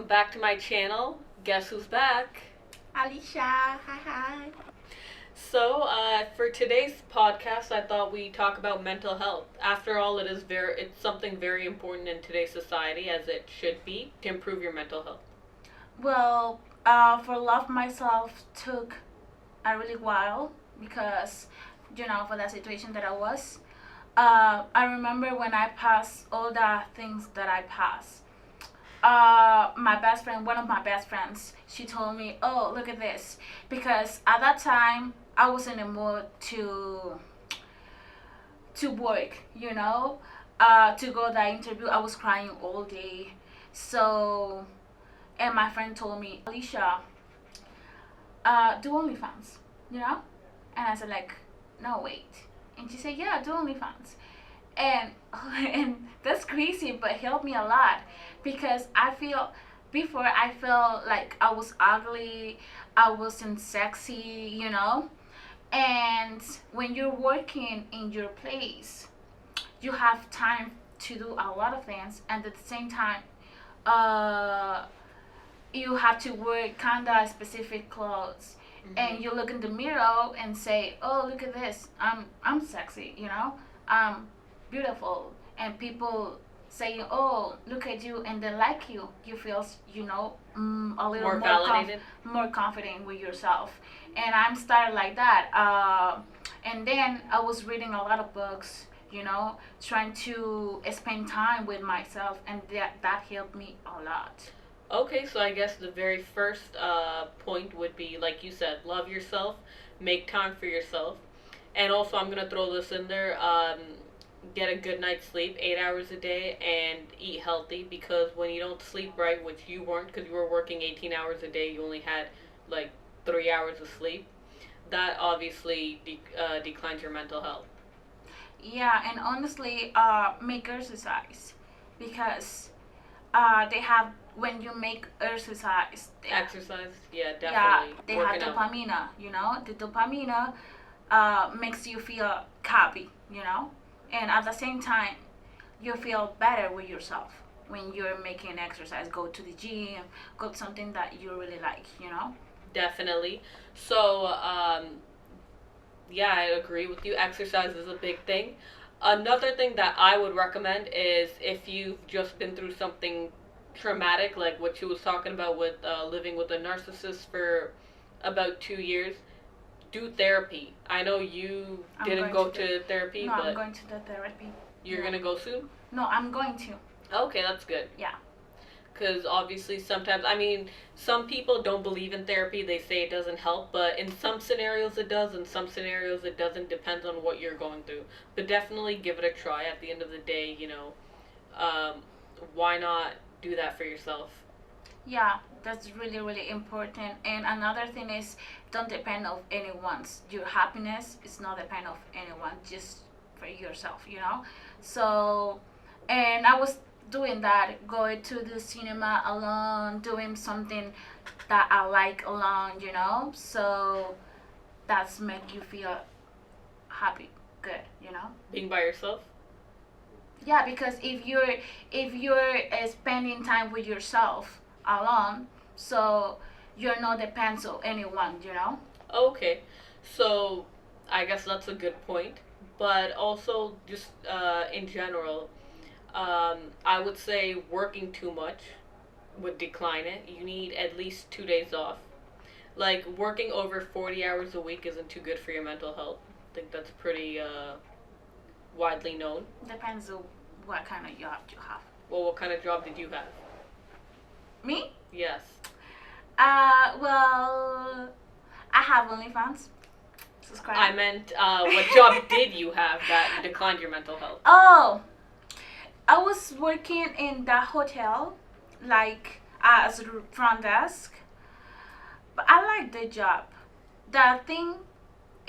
welcome back to my channel. Guess who's back? Alicia, hi. So, for today's podcast, I thought we'd talk about mental health. After all, it's something very important in today's society, as it should be, to improve your mental health. Well, for love myself took a really while because, for the situation that I was. I remember when I passed all the things that I passed. My best friend, one of my best friends, she told me, "Oh, look at this," because at that time I was in the mood to work, to go that interview. I was crying all day, so and my friend told me, "Alicia, do OnlyFans," and I said like, "No, wait," and she said, "Yeah, do OnlyFans." And and that's crazy, but helped me a lot because before I felt like I was ugly, I wasn't sexy, and when you're working in your place, you have time to do a lot of things, and at the same time, uh, you have to wear kind of specific clothes. And you look in the mirror and say, "Oh, look at this! I'm sexy," I'm beautiful, and people saying, "Oh, look at you," and they like you. You feel, a little More validated. more confident with yourself. And I'm started like that. And then I was reading a lot of books, trying to spend time with myself, and that helped me a lot. Okay, so I guess the very first point would be, like you said, love yourself, make time for yourself. And also, I'm going to throw this in there. Get a good night's sleep, 8 hours a day, and eat healthy, because when you don't sleep right, which you weren't because you were working 18 hours a day, you only had like 3 hours of sleep, that obviously declines your mental health. Yeah, and honestly, make exercise because they have when you make exercise, Exercise, yeah, yeah, definitely. they have Working out. dopamine. The dopamine makes you feel happy. And at the same time, you feel better with yourself when you're making exercise. Go to the gym, go to something that you really like. Definitely. So, yeah, I agree with you. Exercise is a big thing. Another thing that I would recommend is if you've just been through something traumatic, like what she was talking about with living with a narcissist for about 2 years, do therapy. I know you I'm didn't going go to to therapy, No, I'm but going to the therapy. you're No. gonna go soon? No, I'm going to. Okay, that's good. Yeah. Because obviously sometimes, I mean, some people don't believe in therapy. They say it doesn't help, but in some scenarios it does, in some scenarios it doesn't. Depends on what you're going through. But definitely give it a try. At the end of the day, um, why not do that for yourself? Yeah, that's really, really important. And another thing is, don't depend of anyone's. Your happiness is not depend of anyone, just for yourself. So, and I was doing that, going to the cinema alone, doing something that I like alone. So that's make you feel happy, good. Being by yourself? Yeah, because if you're spending time with yourself alone, so you're not depends on anyone. Okay. So, I guess that's a good point. But also, just in general, I would say working too much would decline it. You need at least 2 days off. Like, working over 40 hours a week isn't too good for your mental health. I think that's pretty widely known. Depends on what kind of job you have. Well, what kind of job did you have? Me? Yes. Well, I have OnlyFans. Subscribe. I meant, what job did you have that declined your mental health? Oh, I was working in the hotel, like as front desk, but I like the job. The thing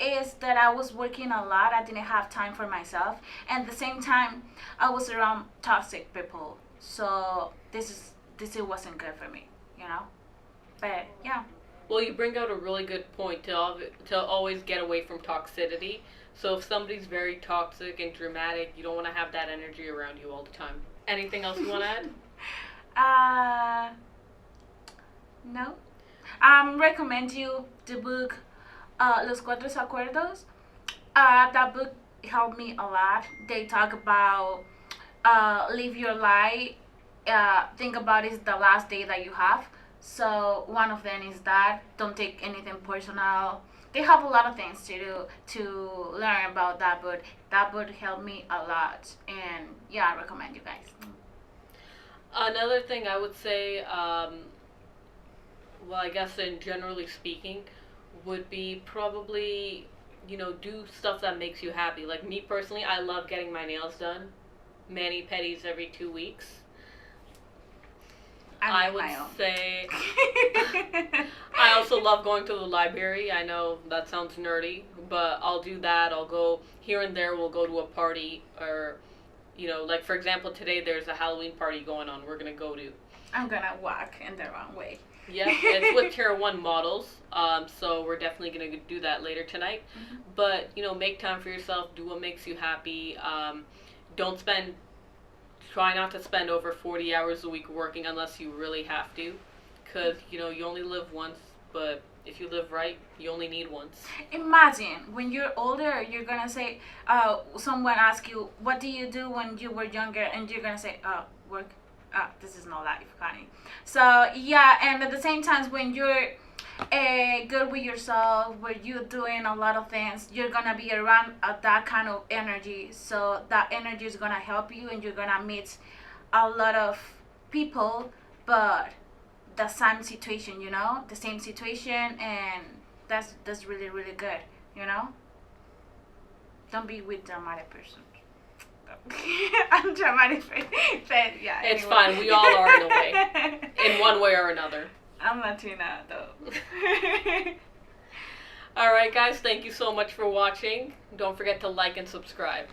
is that I was working a lot. I didn't have time for myself, and at the same time, I was around toxic people. So this it wasn't good for me. But yeah, Well, you bring out a really good point to always get away from toxicity. So if somebody's very toxic and dramatic, you don't want to have that energy around you all the time. Anything else you want to add? uh, know. Recommend you the book Los Cuatro Acuerdos. That book helped me a lot. They talk about live your life. Think about it's the last day that you have. So one of them is that don't take anything personal. They have a lot of things to do to learn about that book. That book helped me a lot, and yeah, I recommend you guys. Another thing I would say, well, I guess in generally speaking, would be probably, do stuff that makes you happy. Like me personally, I love getting my nails done, mani pedis every 2 weeks. I would say I also love going to the library. I know that sounds nerdy, but I'll do that. I'll go here and there. We'll go to a party, or like for example, today there's a Halloween party going on. We're gonna go to. I'm gonna walk in the wrong way. Yeah, it's with Tier 1 models. So we're definitely gonna do that later tonight. Mm-hmm. But make time for yourself. Do what makes you happy. Don't spend. Try not to spend over 40 hours a week working unless you really have to, because you only live once. But if you live right, you only need once. Imagine when you're older, you're gonna say, someone asks you, what do you do when you were younger, and you're gonna say, work. This is no life, honey. So yeah, and at the same time, when you're good with yourself, where you're doing a lot of things, you're gonna be around that kind of energy. So that energy is gonna help you, and you're gonna meet a lot of people, but the same situation, the same situation, and that's really really good. Don't be with dramatic person. I'm dramatic, but yeah. It's fine. We all are in a way, in one way or another. I'm Latina though. Alright guys, thank you so much for watching. Don't forget to like and subscribe.